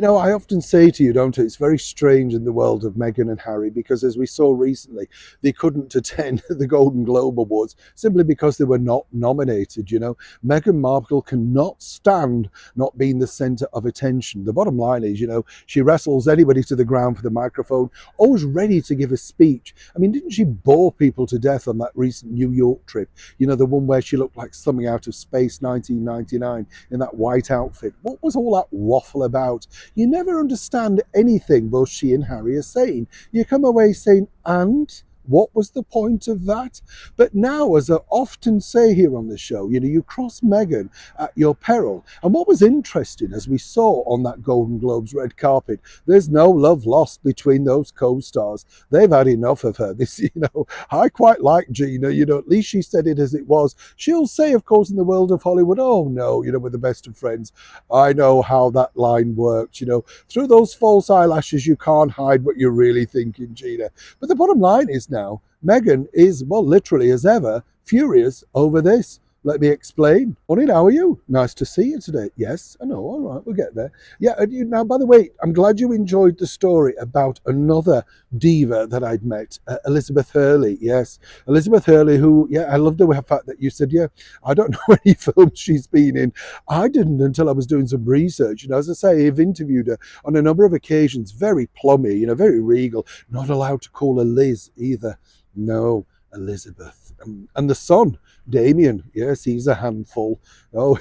You know, I often say to you, don't I, it's very strange in the world of Meghan and Harry because, as we saw recently, they couldn't attend the Golden Globe Awards simply because they were not nominated. You know, Meghan Markle cannot stand not being the centre of attention. The bottom line is, you know, she wrestles anybody to the ground for the microphone, always ready to give a speech. I mean, didn't she bore people to death on that recent New York trip? You know, the one where she looked like something out of Space 1999 in that white outfit. What was all that waffle about? You never understand anything both she and Harry are saying. You come away saying, and what was the point of that? But now, as I often say here on the show, you know, you cross Meghan at your peril. And what was interesting, as we saw on that Golden Globes red carpet, there's no love lost between those co-stars. They've had enough of her. This, you know, I quite like Gina. You know, at least she said it as it was. She'll say, of course, in the world of Hollywood, oh no, you know, we're the best of friends. I know how that line works. You know, through those false eyelashes, you can't hide what you're really thinking, Gina. But the bottom line is now, Meghan is, well, literally as ever, furious over this. Let me explain. Morning, how are you? Nice to see you today. Yes, I know. All right, we'll get there. Yeah, and now, by the way, I'm glad you enjoyed the story about another diva that I'd met, Elizabeth Hurley. Yes, Elizabeth Hurley, who, yeah, I love the fact that you said, yeah, I don't know any films she's been in. I didn't until I was doing some research. You know, as I say, I've interviewed her on a number of occasions, very plummy, you know, very regal, not allowed to call her Liz either. No, Elizabeth. And the son, Damien, yes, he's a handful. Oh,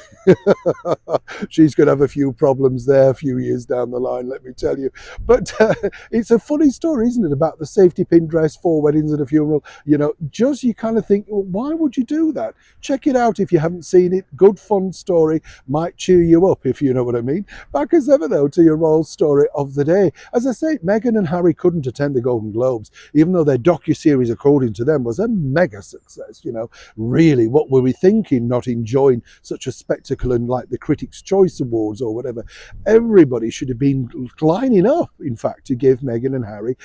she's going to have a few problems there a few years down the line, let me tell you. But it's a funny story, isn't it, about the safety pin dress, 4 weddings and a funeral. You know, just you kind of think, well, why would you do that? Check it out if you haven't seen it. Good, fun story. Might cheer you up, if you know what I mean. Back as ever, though, to your royal story of the day. As I say, Meghan and Harry couldn't attend the Golden Globes, even though their docuseries, according to them, was a mega success. You know, really, what were we thinking not enjoying such a spectacle and like the Critics' Choice Awards or whatever? Everybody should have been lining up, in fact, to give Meghan and Harry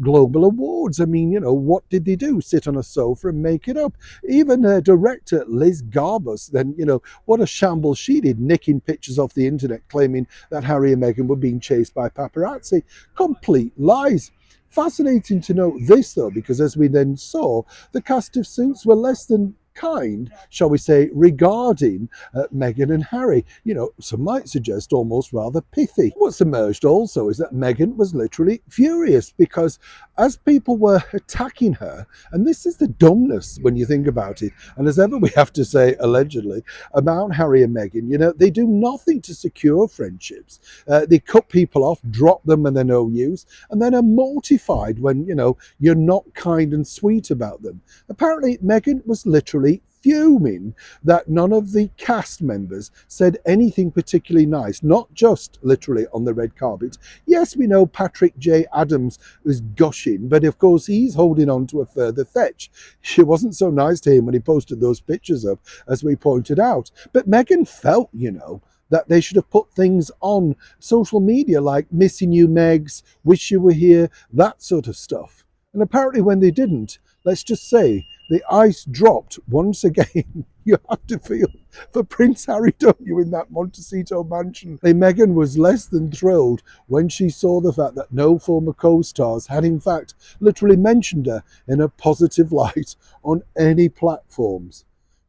global awards. I mean, you know, what did they do? Sit on a sofa and make it up? Even director Liz Garbus, then, you know, what a shambles she did, nicking pictures off the internet, claiming that Harry and Meghan were being chased by paparazzi. Complete lies. Fascinating to note this, though, because as we then saw, the cast of Suits were less than kind, shall we say, regarding Meghan and Harry. You know, some might suggest almost rather pithy. What's emerged also is that Meghan was literally furious because as people were attacking her, and this is the dumbness when you think about it, and as ever we have to say allegedly, about Harry and Meghan, you know, they do nothing to secure friendships. They cut people off, drop them when they're no use, and then are mortified when, you know, you're not kind and sweet about them. Apparently, Meghan was literally fuming that none of the cast members said anything particularly nice, not just literally on the red carpet. Yes, we know Patrick J. Adams was gushing, but of course he's holding on to a further fetch. She wasn't so nice to him when he posted those pictures up, as we pointed out. But Meghan felt, you know, that they should have put things on social media like missing you, Megs, wish you were here, that sort of stuff. And apparently when they didn't, let's just say, the ice dropped once again. You have to feel for Prince Harry, don't you, in that Montecito mansion. Meghan was less than thrilled when she saw the fact that no former co-stars had in fact literally mentioned her in a positive light on any platforms.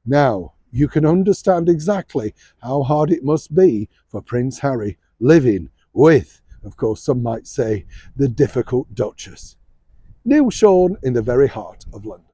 Now, you can understand exactly how hard it must be for Prince Harry living with, of course, some might say, the difficult Duchess. Neil Sean in the very heart of London.